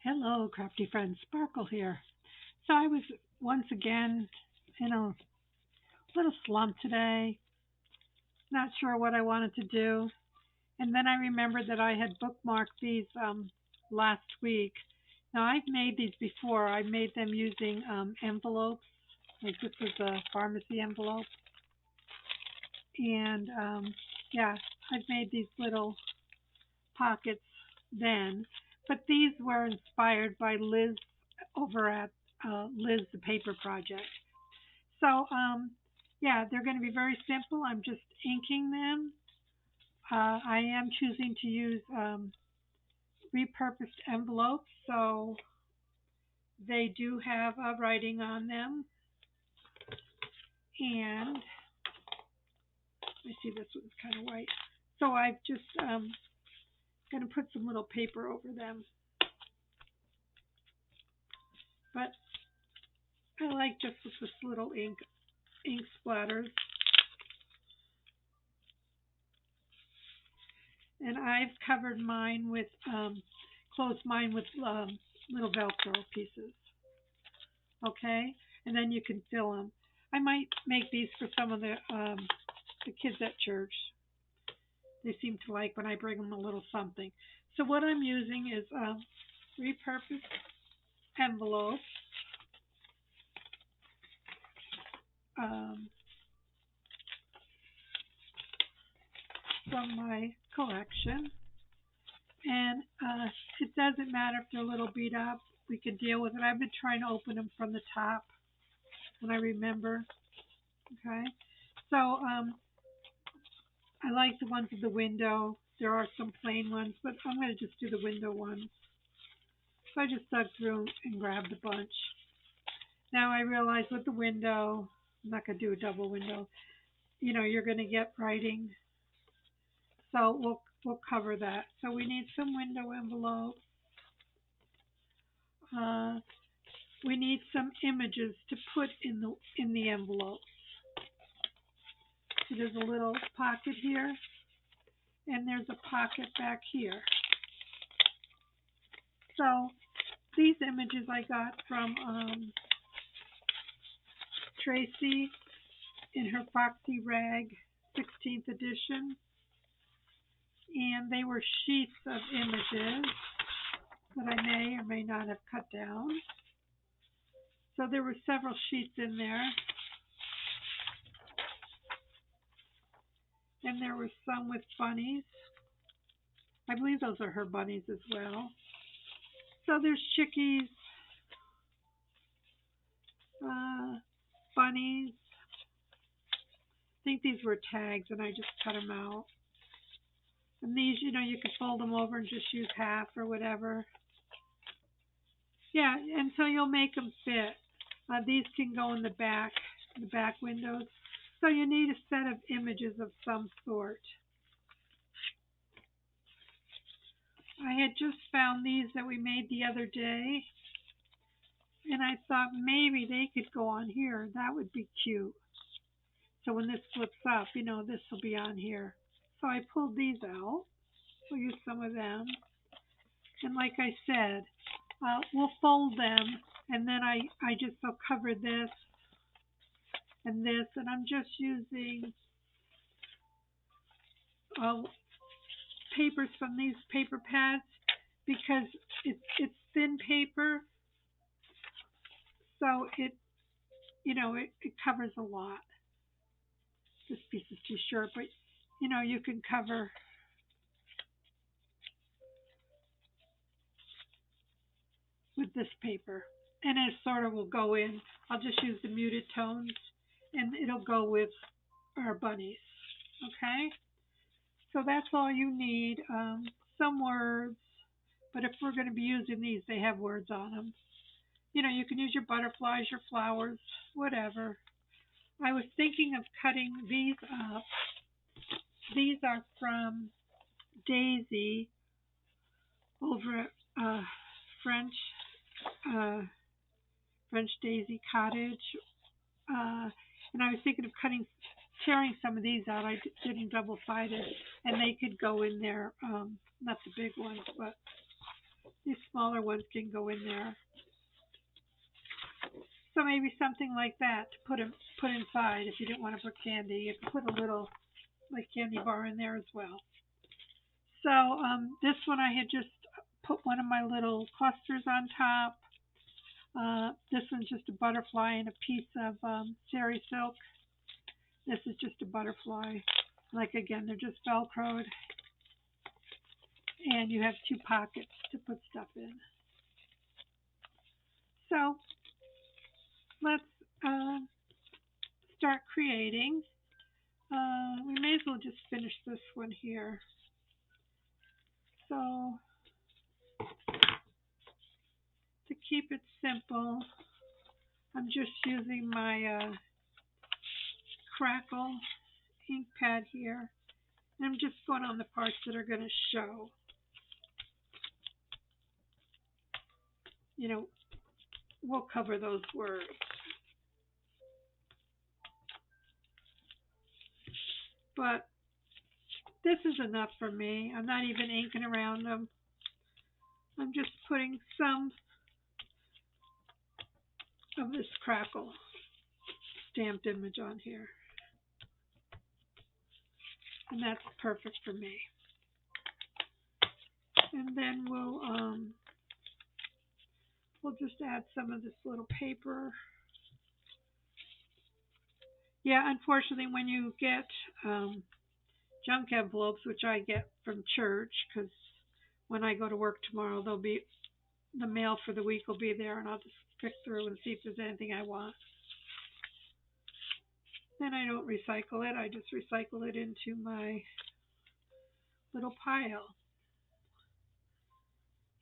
Hello, Crafty Friends. Sparkle here. So I was once again in a little slump today, not sure what I wanted to do. And then I remembered that I had bookmarked these last week. Now, I've made these before. I made them using envelopes, like this is a pharmacy envelope. And yeah, I've made these little pockets then. But these were inspired by Liz over at Liz the Paper Project. So yeah, they're going to be very simple. I'm just inking them. I am choosing to use repurposed envelopes, so they do have writing on them. And I see this one's kind of white. So I've just going to put some little paper over them. But I like just with this little ink splatters. And I've covered mine with, closed mine with little Velcro pieces. Okay? And then you can fill them. I might make these for some of the kids at church. They seem to like when I bring them a little something. So what I'm using is repurposed envelopes. Um, from my collection. And it doesn't matter if they're a little beat up. We can deal with it. I've been trying to open them from the top when I remember. Okay. So I like the ones with the window. There are some plain ones, but I'm going to just do the window ones. So I just dug through and grabbed a bunch. Now I realize with the window, I'm not going to do a double window. You know, you're going to get writing. So we'll cover that. So we need some window envelopes. Uh, we need some images to put in the envelope. So there's a little pocket here, and there's a pocket back here. So these images I got from Tracy in her Foxy Rag 16th edition, and they were sheets of images that I may or may not have cut down. So there were several sheets in there, and there were some with bunnies. I believe those are her bunnies as well. So there's chickies, bunnies. I think these were tags, and I just cut them out. And these, you know, you could fold them over and just use half or whatever. Yeah, and so you'll make them fit. These can go in the back windows. So you need a set of images of some sort. I had just found these that we made the other day, and I thought maybe they could go on here. That would be cute. So when this flips up, you know, this will be on here. So I pulled these out. We'll use some of them. And like I said, we'll fold them, and then I just will cover this and this, and I'm just using papers from these paper pads because it's thin paper, so it covers a lot. This piece is too short, but you know you can cover with this paper, and it sort of will go in. I'll just use the muted tones, and it'll go with our bunnies. Okay, so that's all you need. Some words, but if we're going to be using these, they have words on them. You know, you can use your butterflies, your flowers, whatever. I was thinking of cutting these up. These are from Daisy over at French uh, French Daisy Cottage, and I was thinking of tearing some of these out. I didn't double sided, and they could go in there. Not the big ones, but These smaller ones can go in there. So maybe something like that to put inside if you didn't want to put candy. You could put a little like candy bar in there as well. So this one I had just put one of my little clusters on top. This one's just a butterfly and a piece of sari silk. This is just a butterfly. Like again, they're just velcroed. And you have two pockets to put stuff in. So let's start creating. We may as well just finish this one here. So to keep it simple, I'm just using my Crackle ink pad here. And I'm just going on the parts that are going to show. You know, we'll cover those words. But this is enough for me. I'm not even inking around them. I'm just putting some of this Crackle stamped image on here. And that's perfect for me. And then we'll just add some of this little paper. Yeah, unfortunately, when you get junk envelopes, which I get from church, because when I go to work tomorrow, the mail for the week will be there, and I'll just pick through and see if there's anything I want. Then I don't recycle it. I just recycle it into my little pile.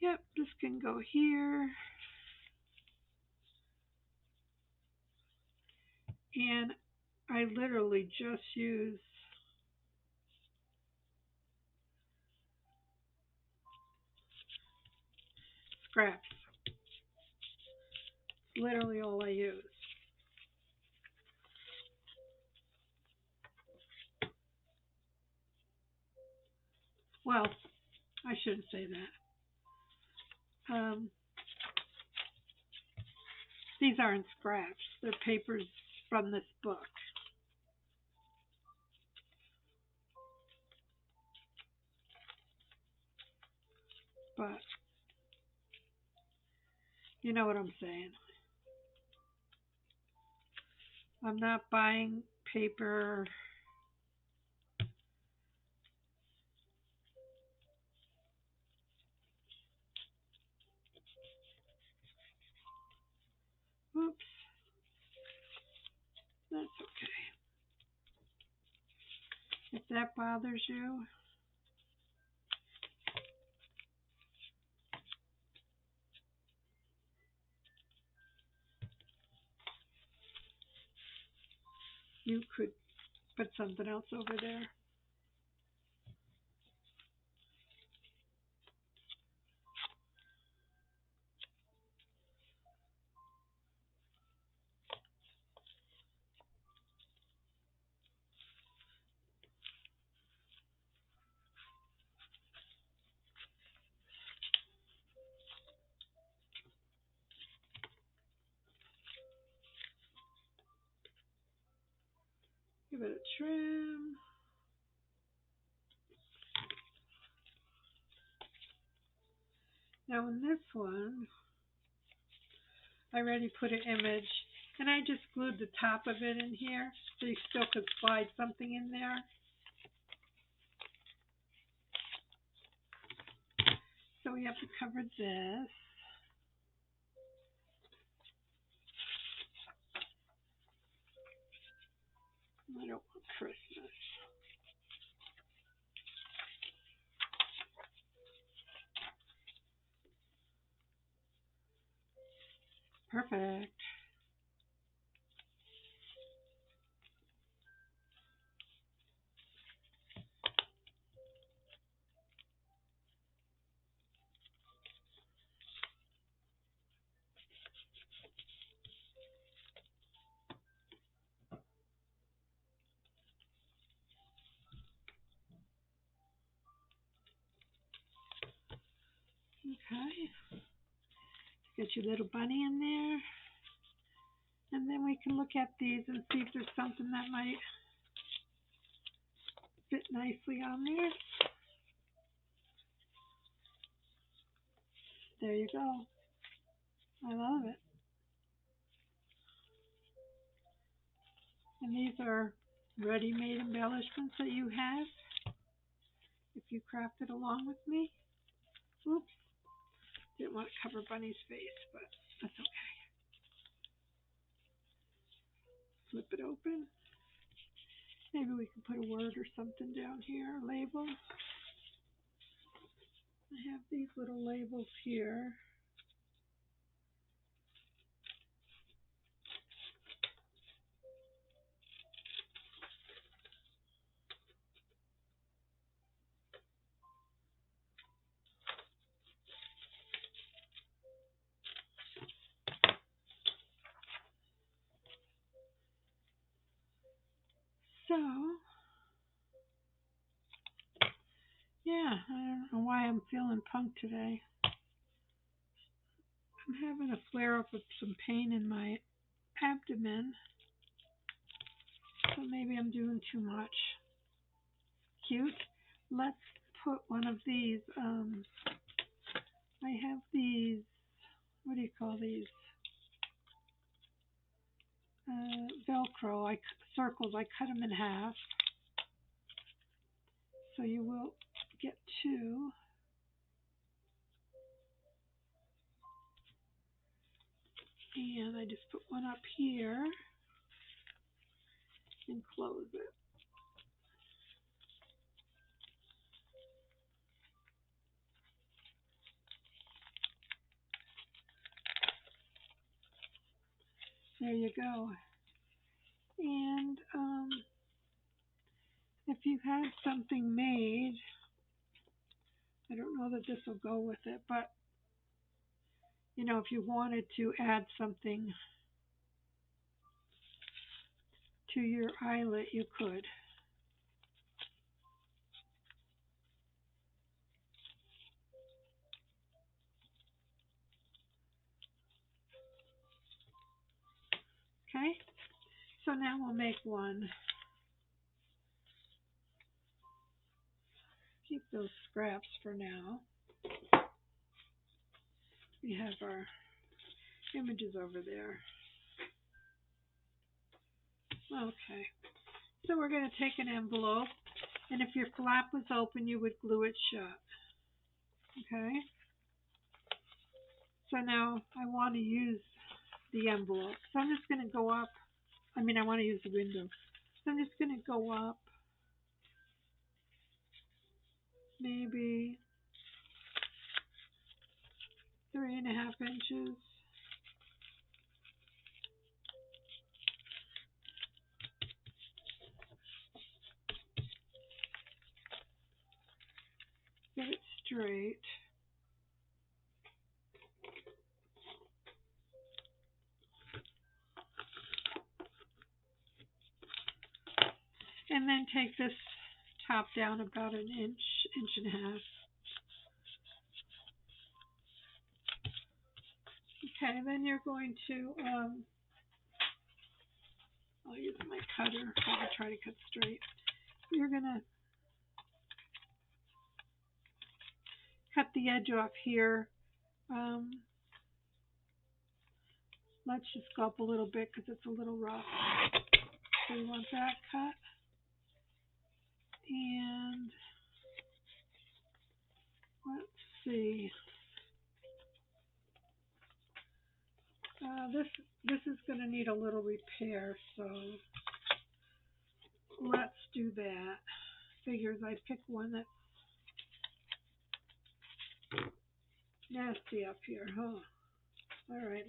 Yep, this can go here. And I literally just use scraps. It's literally all I use. Well, I shouldn't say that. These aren't scraps. They're papers from this book. But you know what I'm saying. I'm not buying paper. Oops. That's okay. If that bothers you. You could put something else over there. Give it a trim. Now in this one, I already put an image, and I just glued the top of it in here, so you still could slide something in there. So we have to cover this. I don't want Christmas. Perfect. Okay. Get your little bunny in there. And then we can look at these and see if there's something that might fit nicely on there. There you go. I love it. And these are ready-made embellishments that you have if you crafted along with me. Oops. Didn't want to cover Bunny's face, but that's okay. Flip it open. Maybe we can put a word or something down here, a label. I have these little labels here. So, yeah, I don't know why I'm feeling punk today. I'm having a flare-up of some pain in my abdomen. So maybe I'm doing too much. Cute. Let's put one of these. I have these. What do you call these? Velcro. Circles. I cut them in half. So you will get two. And I just put one up here and close it. There you go. And if you had something made, I don't know that this will go with it, but you know, if you wanted to add something to your eyelet, you could. Okay, so now we'll make one. Keep those scraps for now. We have our images over there. Okay, so we're going to take an envelope, and if your flap was open, you would glue it shut. Okay, so now I want to use the envelope. So I'm just going to go up. I want to use the window. So I'm just going to go up maybe 3.5 inches. Get it straight. And then take this top down about an inch, inch and a half. Okay, then you're going to, I'll use my cutter so I try to cut straight. You're going to cut the edge off here. Let's just go up a little bit because it's a little rough. So we want that cut. And let's see. This is going to need a little repair, so let's do that. Figures I pick one that's nasty up here, huh? All right,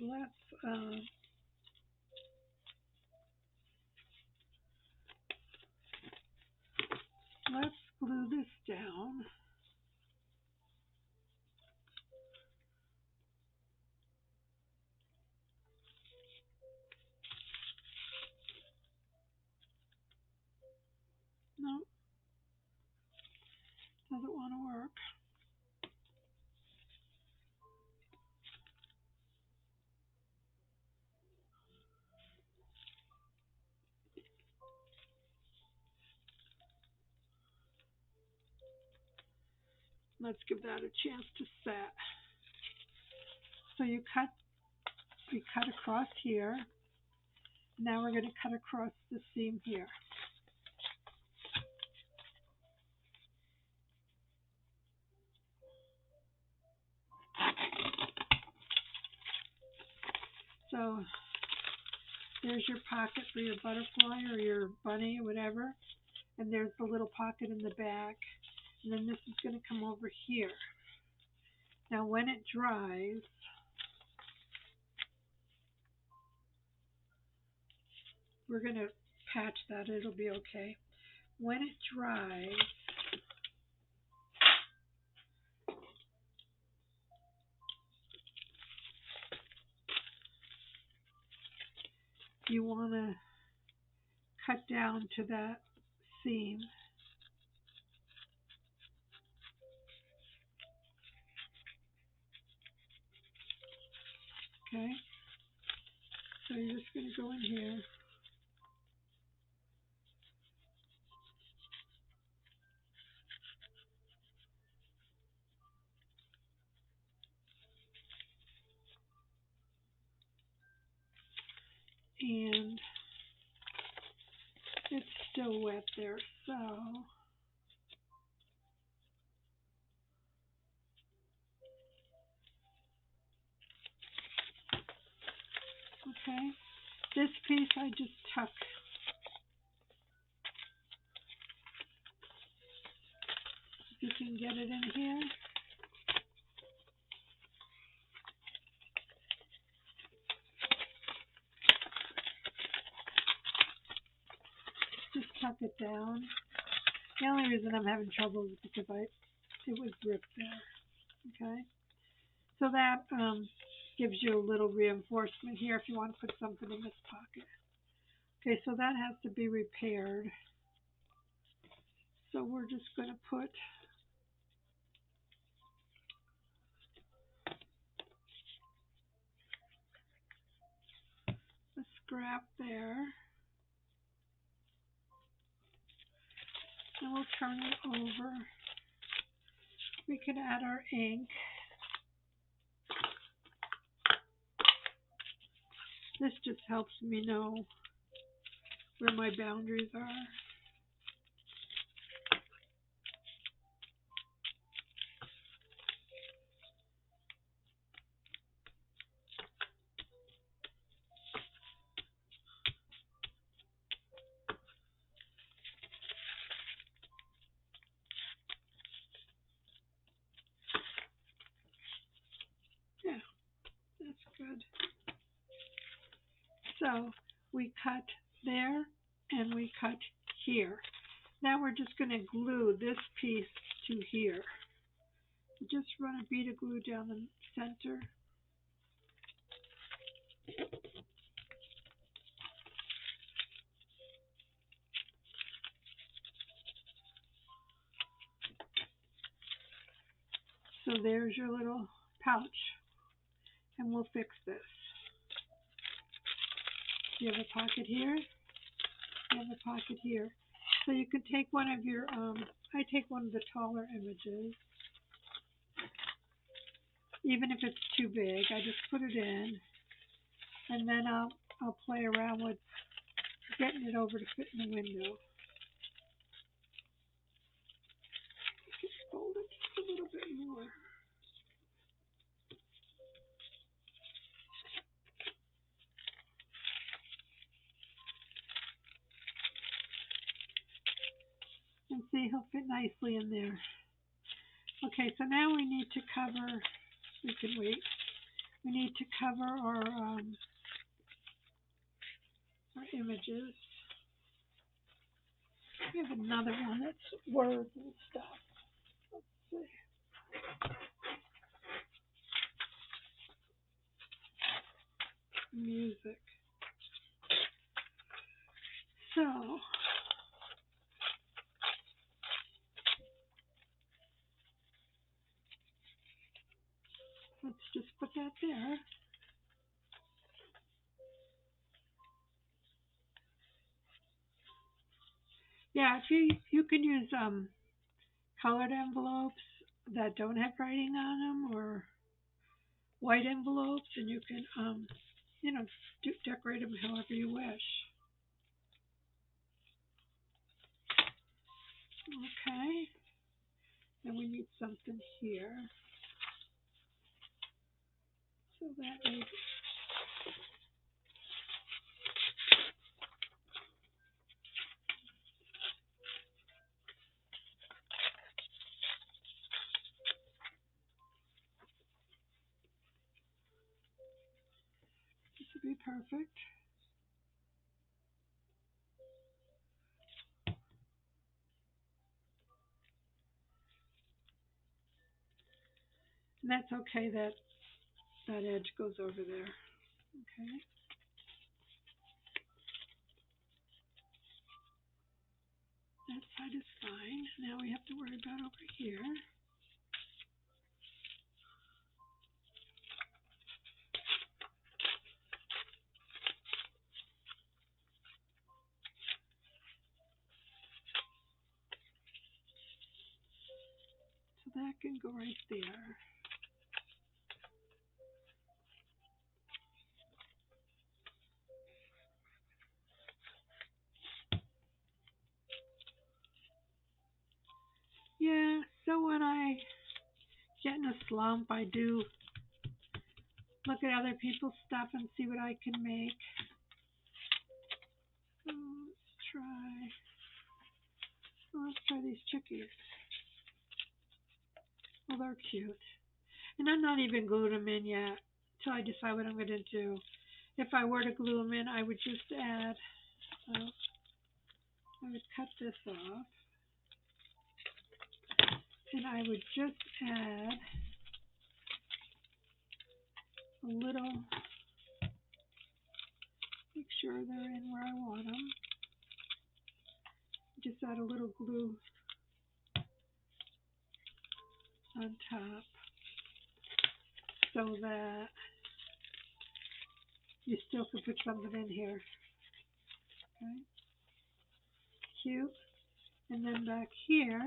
let's glue this down. No, doesn't want to work. Let's give that a chance to set. So we cut across here. Now we're going to cut across the seam here. So there's your pocket for your butterfly or your bunny or whatever. And there's the little pocket in the back. And then this is going to come over here. Now when it dries, we're going to patch that. It'll be okay. When it dries, you want to cut down to that seam. Okay? So you're just going to go in here. And it's still wet there, so okay. This piece I just tuck. If you can get it in here. Just tuck it down. The only reason I'm having trouble is because it was ripped there. Okay. So that gives you a little reinforcement here if you want to put something in this pocket. Okay, so that has to be repaired. So we're just going to put a scrap there. And we'll turn it over. We can add our ink. This just helps me know where my boundaries are. Yeah, that's good. So we cut there and we cut here. Now we're just going to glue this piece to here. Just run a bead of glue down the center. So there's your little pouch, and we'll fix this. You have a pocket here, you have a pocket here. So you can take one of your, I take one of the taller images. Even if it's too big, I just put it in, and then I'll play around with getting it over to fit in the window. Just fold it just a little bit more. And see, he'll fit nicely in there. Okay, so now we need to cover, we can wait. We need to cover our images. We have another one that's words and stuff. Let's see. Music. So let's just put that there. Yeah, if you can use colored envelopes, that don't have writing on them or white envelopes, and you can, you know, decorate them however you wish. Okay, and we need something here. So that is this would be perfect. And that's okay that that edge goes over there. Okay. That side is fine. Now we have to worry about over here. So that can go right there. Yeah, so when I get in a slump, I do look at other people's stuff and see what I can make. So let's try these chickies. Well, they're cute. And I'm not even gluing them in yet until I decide what I'm going to do. If I were to glue them in, I would just add, I would cut this off. And I would just add a little, make sure they're in where I want them. Just add a little glue on top so that you still can put something in here. Okay, cute. And then back here,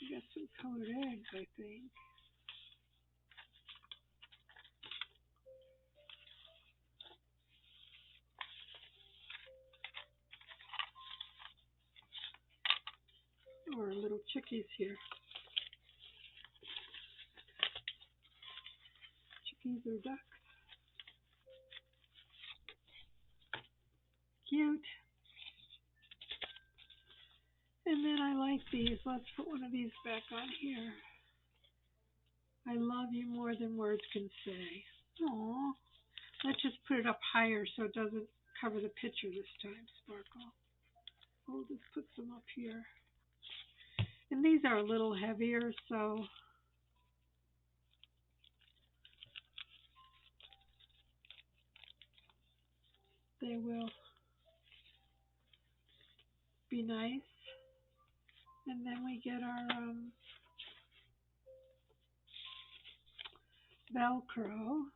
you got some colored eggs, I think. Or little chickies here. Chickies or ducks. Cute. And then I like these. Let's put one of these back on here. I love you more than words can say. Aww. Let's just put it up higher so it doesn't cover the picture this time, Sparkle. We'll just put some up here. And these are a little heavier, so they will be nice. And then we get our Velcro.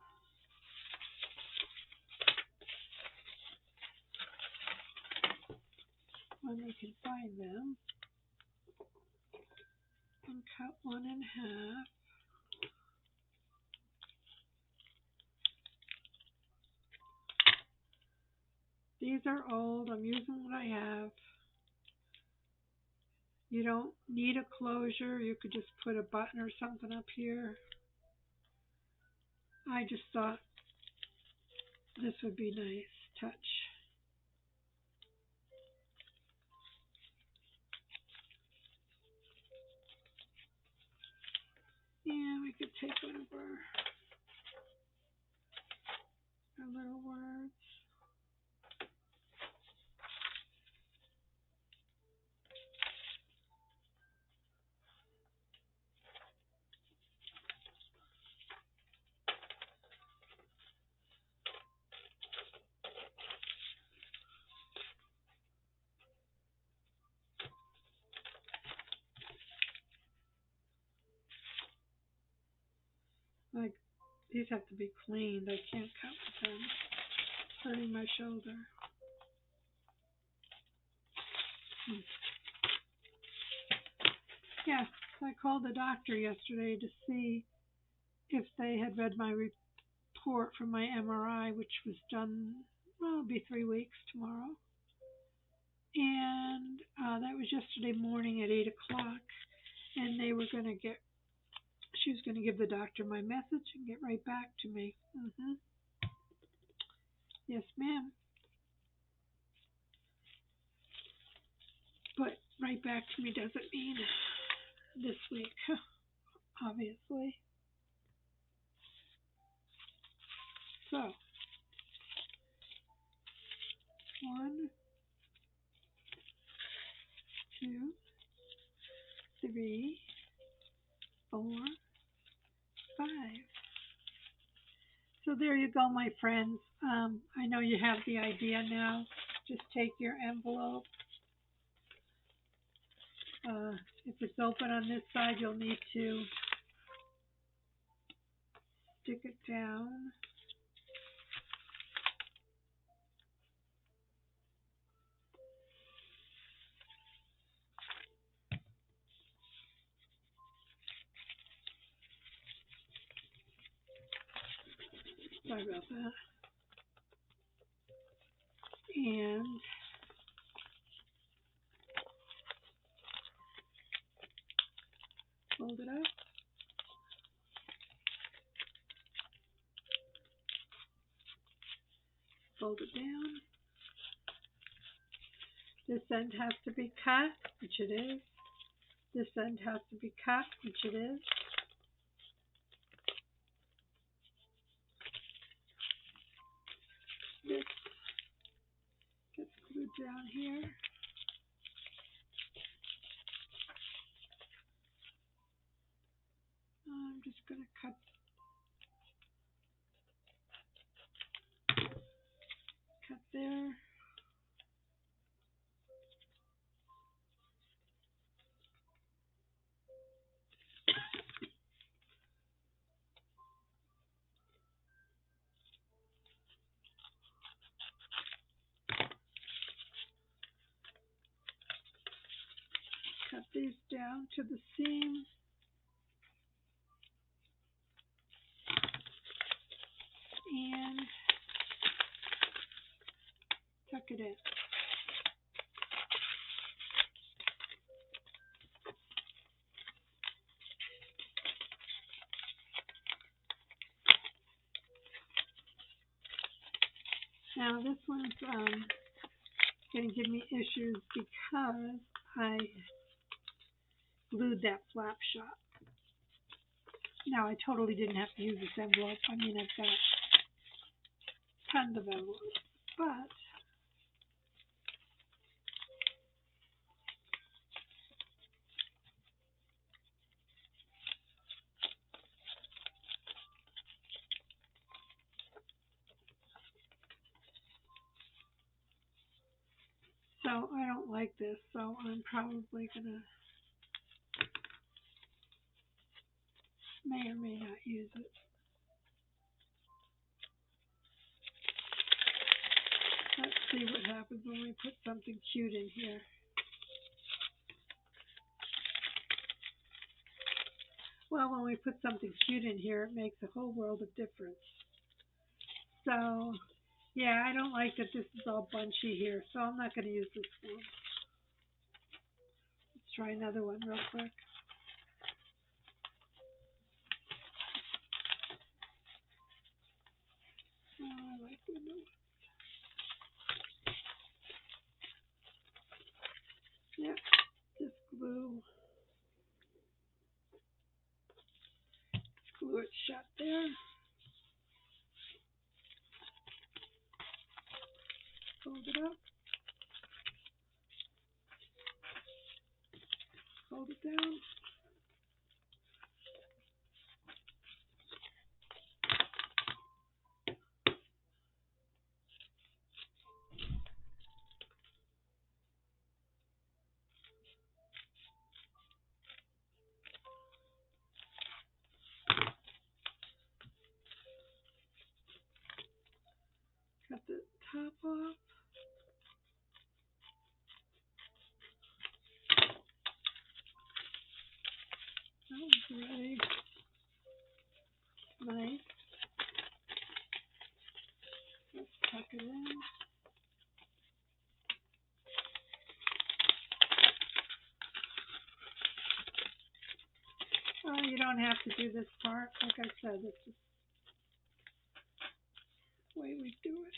When we can find them. And cut one in half. These are old. I'm using what I have. You don't need a closure. You could just put a button or something up here. I just thought this would be nice touch. Yeah, we could take one of our little words. Like, these have to be cleaned. I can't cut with them. It's hurting my shoulder. Hmm. Yeah, so I called the doctor yesterday to see if they had read my report from my MRI, which was done, well, it'll be 3 weeks tomorrow. And that was yesterday morning at 8 o'clock. And they were going to she was going to give the doctor my message and get right back to me. Yes, ma'am. But right back to me doesn't mean this week, obviously. So, 1, 2, 3, 4, 5. So there you go, my friends. I know you have the idea now. Just take your envelope. If it's open on this side, you'll need to stick it down. Sorry about that. And fold it up. Fold it down. This end has to be cut, which it is. This end has to be cut, which it is. This gets glued down here. I'm just going to cut there. Cut these down to the seam. And tuck it in. Now this one's going to give me issues because I glued that flap shut. Now I totally didn't have to use this envelope. I mean, I've got tons of envelopes, but so I don't like this, so I'm probably going to may or may not use it. Let's see what happens when we put something cute in here. Well, when we put something cute in here, it makes a whole world of difference. So, yeah, I don't like that this is all bunchy here, so I'm not going to use this one. Let's try another one real quick. Oh, I like the new one. Yep, just glue it shut there. Fold it up. Fold it down. Cut the top off. Ready? Nice. Let's tuck it in. Oh, you don't have to do this part. Like I said, this is the way we do it.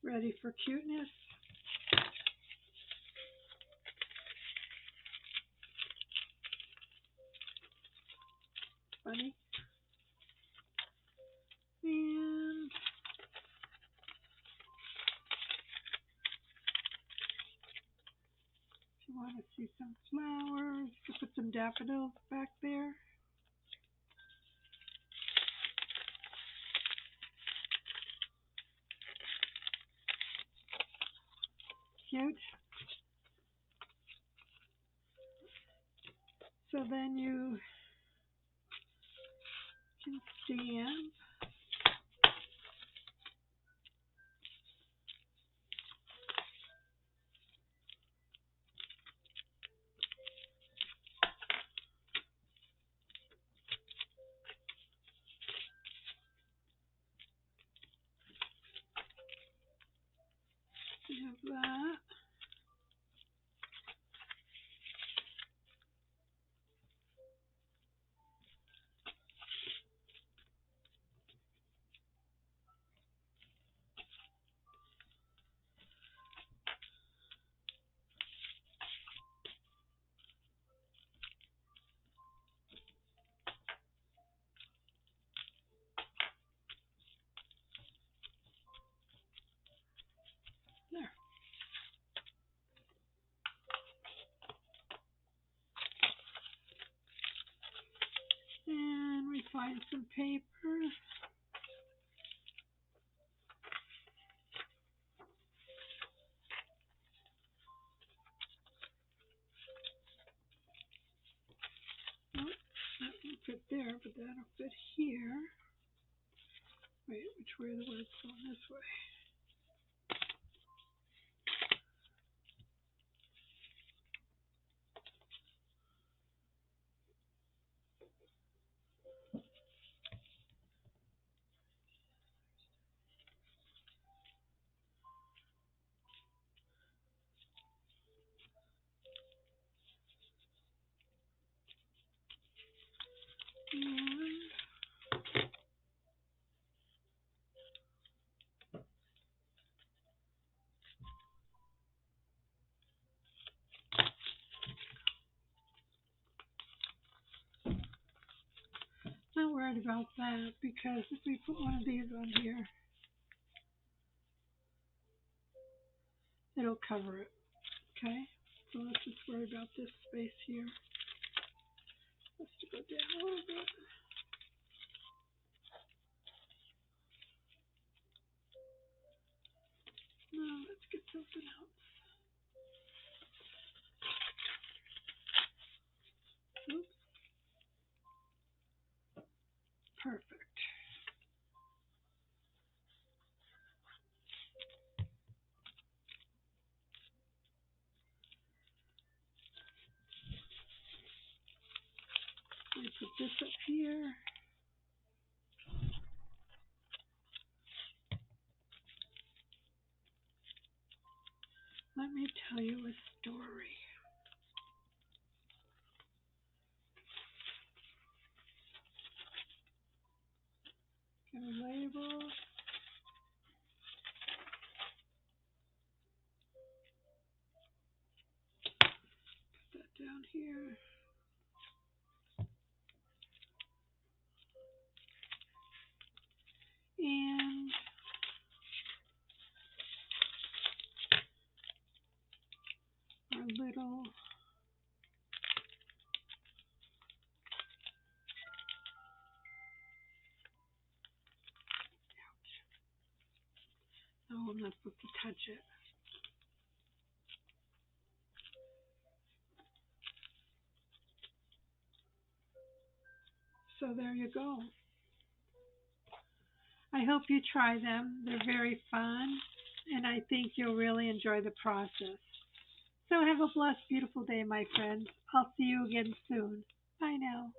Ready for cuteness? Bunny. And if you want to see some flowers, you can put some daffodils back there. Cute. So then you can stamp. Stamp that. There. And we find some paper. Oh, that won't fit there, but that'll fit here. Wait, which way are the words going? This way. And not worried about that because if we put one of these on here, it'll cover it. Okay? So let's just worry about this space here. Let's go down a little bit. No, let's get something else. Oops. Perfect. We put this up here. Let me tell you a story. Get a label. Put that down here. And our little not supposed to touch it. So there you go. I hope you try them. They're very fun, and I think you'll really enjoy the process. So have a blessed, beautiful day, my friends. I'll see you again soon. Bye now.